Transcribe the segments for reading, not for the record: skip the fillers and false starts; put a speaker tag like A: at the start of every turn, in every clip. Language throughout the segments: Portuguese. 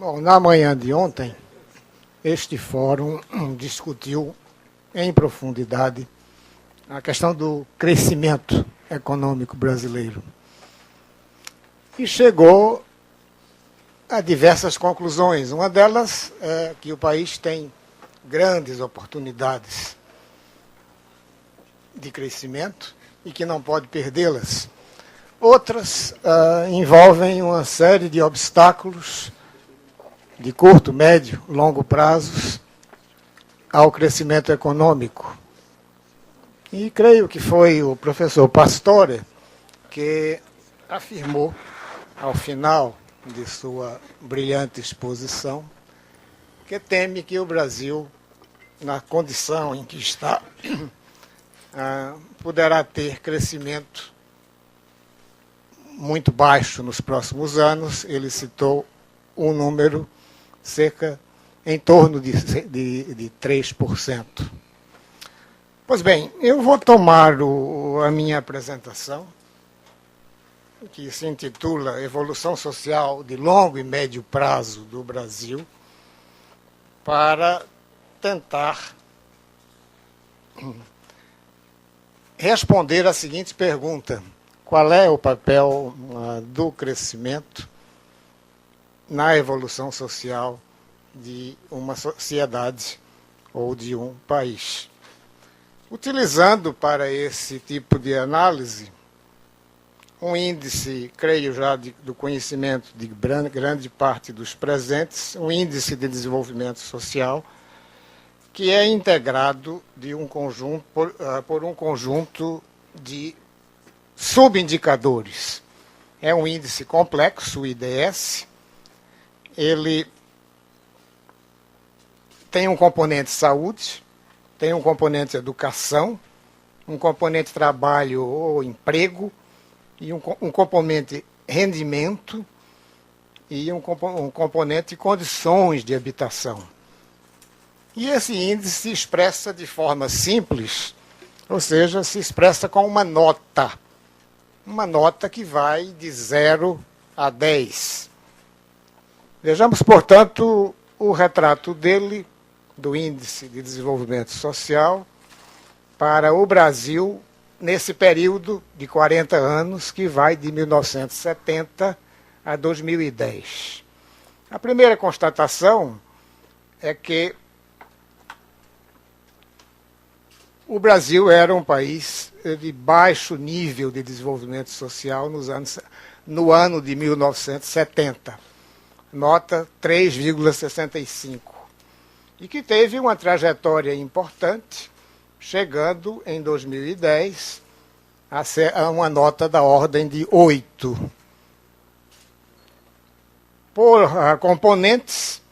A: Bom, na manhã de ontem, este fórum discutiu em profundidade a questão do crescimento econômico brasileiro e chegou a diversas conclusões. Uma delas é que o país tem grandes oportunidades de crescimento e que não pode perdê-las. Outras envolvem uma série de obstáculos de curto, médio, longo prazos ao crescimento econômico. E creio que foi o professor Pastore que afirmou, ao final de sua brilhante exposição, que teme que o Brasil, na condição em que está, poderá ter crescimento muito baixo nos próximos anos. Ele citou um número em torno de 3%. Pois bem, eu vou tomar a minha apresentação, que se intitula Evolução Social de Longo e Médio Prazo do Brasil, para tentar responder a seguinte pergunta: qual é o papel do crescimento na evolução social de uma sociedade ou de um país? Utilizando para esse tipo de análise um índice, creio já, do conhecimento de grande parte dos presentes, um índice de desenvolvimento social, que é integrado de por um conjunto de subindicadores. É um índice complexo, o IDS. Ele tem um componente saúde, tem um componente educação, um componente trabalho ou emprego, e um componente rendimento e um componente condições de habitação. E esse índice se expressa de forma simples, ou seja, se expressa com uma nota que vai de 0 a 10. Vejamos, portanto, o retrato dele, do Índice de Desenvolvimento Social, para o Brasil, nesse período de 40 anos, que vai de 1970 a 2010. A primeira constatação é que o Brasil era um país de baixo nível de desenvolvimento social no ano de 1970. Nota 3,65. E que teve uma trajetória importante, chegando em 2010 a uma nota da ordem de 8. Por componentes,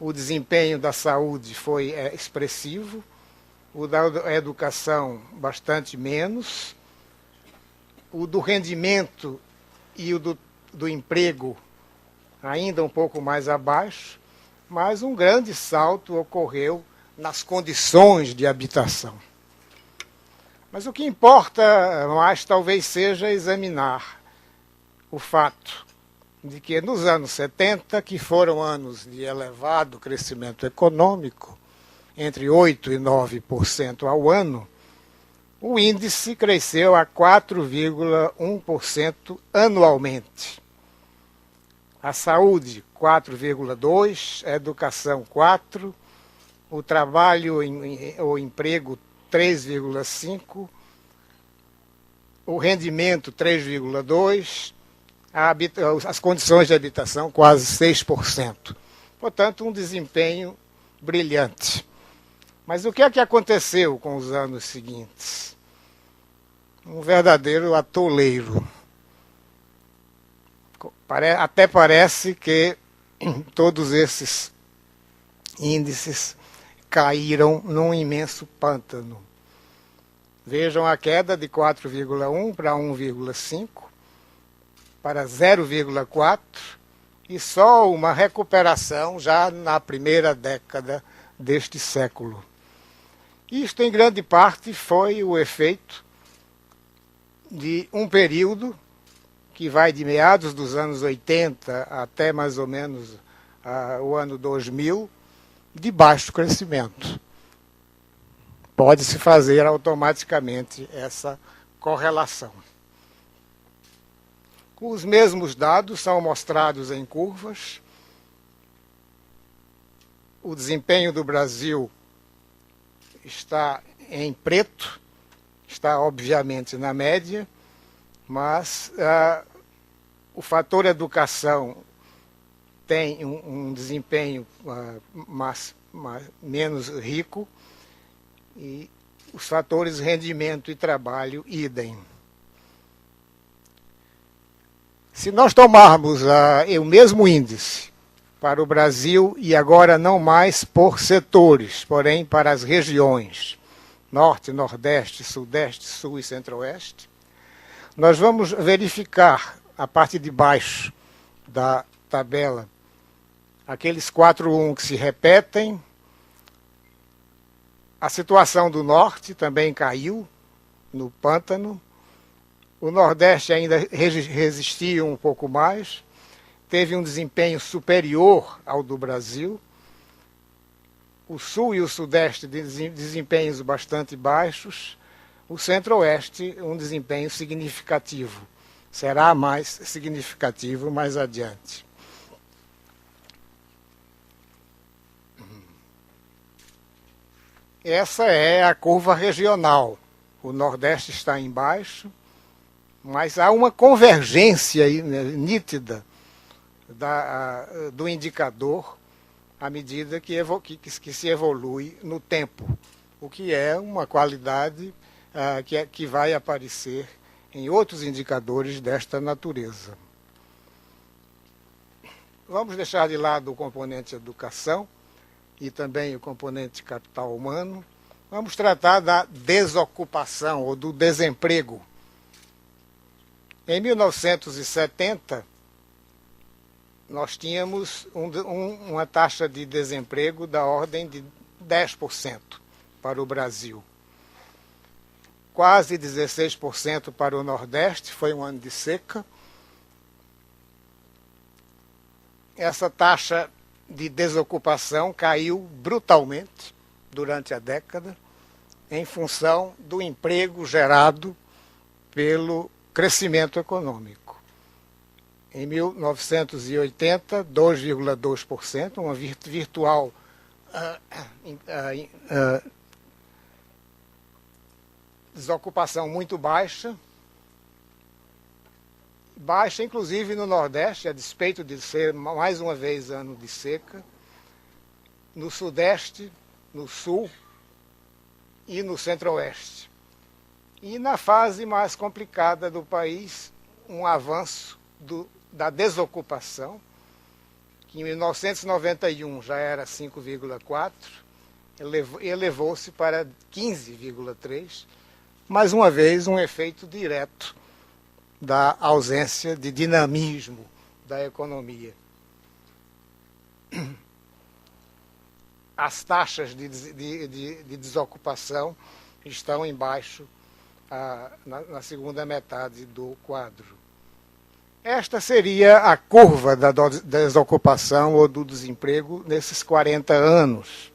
A: o desempenho da saúde foi expressivo, o da educação bastante menos, o do rendimento e o do emprego ainda um pouco mais abaixo, mas um grande salto ocorreu nas condições de habitação. Mas o que importa mais talvez seja examinar o fato de que nos anos 70, que foram anos de elevado crescimento econômico, entre 8% e 9% ao ano, o índice cresceu a 4,1% anualmente. A saúde, 4,2%, a educação, 4%, o trabalho ou emprego, 3,5%, o rendimento, 3,2%, as condições de habitação, quase 6%. Portanto, um desempenho brilhante. Mas o que é que aconteceu com os anos seguintes? Um verdadeiro atoleiro. Até parece que todos esses índices caíram num imenso pântano. Vejam a queda de 4,1 para 1,5, para 0,4, e só uma recuperação já na primeira década deste século. Isto, em grande parte, foi o efeito de um período que vai de meados dos anos 80 até mais ou menos o ano 2000 de baixo crescimento. Pode-se fazer automaticamente essa correlação. Os mesmos dados são mostrados em curvas. O desempenho do Brasil está em preto, está obviamente na média, mas o fator educação tem um desempenho menos rico e os fatores rendimento e trabalho idem. Se nós tomarmos o mesmo índice para o Brasil e agora não mais por setores, porém para as regiões Norte, Nordeste, Sudeste, Sul e Centro-Oeste, nós vamos verificar a parte de baixo da tabela aqueles 4-1 que se repetem. A situação do Norte também caiu no pântano. O Nordeste ainda resistia um pouco mais, teve um desempenho superior ao do Brasil. O Sul e o Sudeste desempenhos bastante baixos. O Centro-Oeste um desempenho significativo. Será mais significativo mais adiante. Essa é a curva regional. O Nordeste está embaixo, mas há uma convergência nítida do indicador à medida que se evolui no tempo, o que é uma qualidade que vai aparecer em outros indicadores desta natureza. Vamos deixar de lado o componente educação e também o componente capital humano. Vamos tratar da desocupação ou do desemprego. Em 1970, nós tínhamos uma taxa de desemprego da ordem de 10% para o Brasil. Quase 16% para o Nordeste, foi um ano de seca. Essa taxa de desocupação caiu brutalmente durante a década, em função do emprego gerado pelo crescimento econômico. Em 1980, 2,2%, uma virtual desocupação muito baixa, inclusive no Nordeste, a despeito de ser mais uma vez ano de seca, no Sudeste, no Sul e no Centro-Oeste. E na fase mais complicada do país, um avanço da desocupação, que em 1991 já era 5,4%, elevou-se para 15,3%, mais uma vez um efeito direto da ausência de dinamismo da economia. As taxas de desocupação estão embaixo na segunda metade do quadro. Esta seria a curva da desocupação ou do desemprego nesses 40 anos.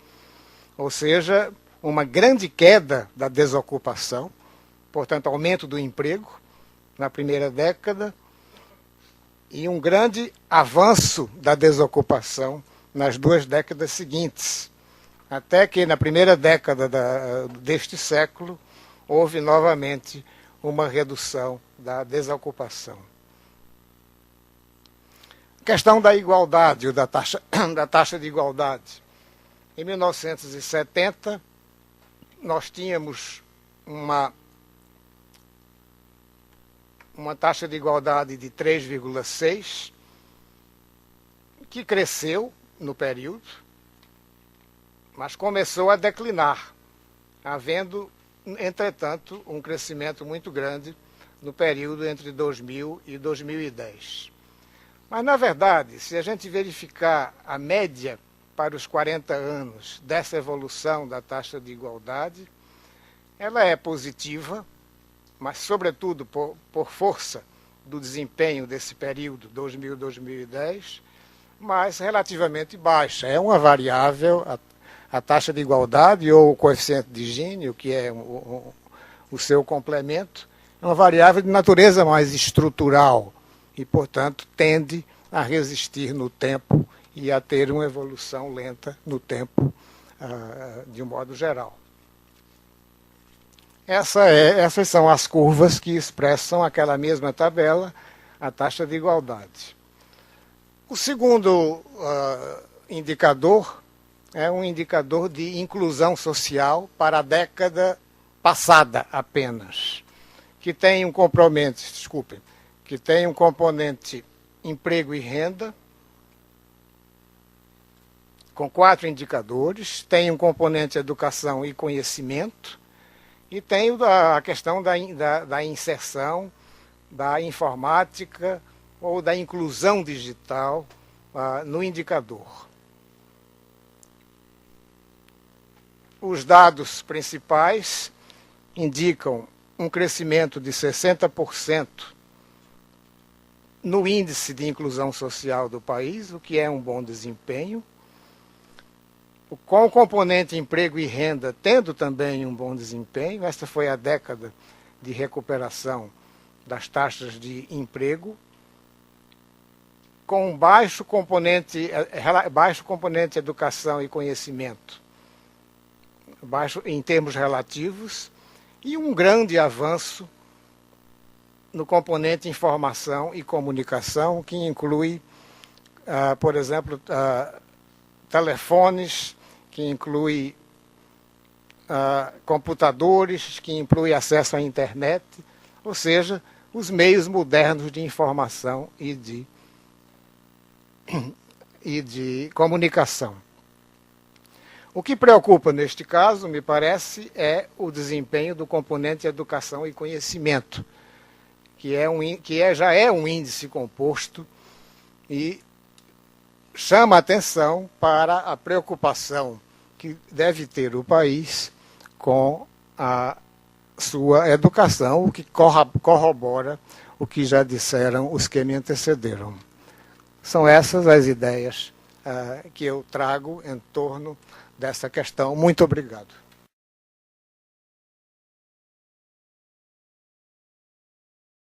A: Ou seja, uma grande queda da desocupação, portanto, aumento do emprego na primeira década, e um grande avanço da desocupação nas 2 décadas seguintes, até que na primeira década deste século houve novamente uma redução da desocupação. Questão da igualdade, ou da taxa de igualdade. Em 1970, nós tínhamos uma taxa de igualdade de 3,6, que cresceu no período, mas começou a declinar, havendo, entretanto, um crescimento muito grande no período entre 2000 e 2010. Mas, na verdade, se a gente verificar a média para os 40 anos dessa evolução da taxa de igualdade, ela é positiva, mas, sobretudo, por força do desempenho desse período, 2000-2010, mas relativamente baixa. É uma variável, a taxa de igualdade ou o coeficiente de Gini, que é o seu complemento, é uma variável de natureza mais estrutural e, portanto, tende a resistir no tempo e a ter uma evolução lenta no tempo, de um modo geral. Essas são as curvas que expressam aquela mesma tabela, a taxa de igualdade. O segundo indicador é um indicador de inclusão social para a década passada apenas, que tem um componente emprego e renda, com 4 indicadores, tem um componente educação e conhecimento, e tem a questão da inserção, da informática ou da inclusão digital no indicador. Os dados principais indicam um crescimento de 60% no índice de inclusão social do país, o que é um bom desempenho. Com o componente emprego e renda tendo também um bom desempenho, esta foi a década de recuperação das taxas de emprego, com baixo componente educação e conhecimento, baixo em termos relativos, e um grande avanço no componente informação e comunicação, que inclui, por exemplo, telefones, que inclui computadores, que inclui acesso à internet, ou seja, os meios modernos de informação e de comunicação. O que preocupa neste caso, me parece, é o desempenho do componente educação e conhecimento, que já é um índice composto e chama a atenção para a preocupação que deve ter o país com a sua educação, o que corrobora o que já disseram os que me antecederam. São essas as ideias que eu trago em torno dessa questão. Muito obrigado.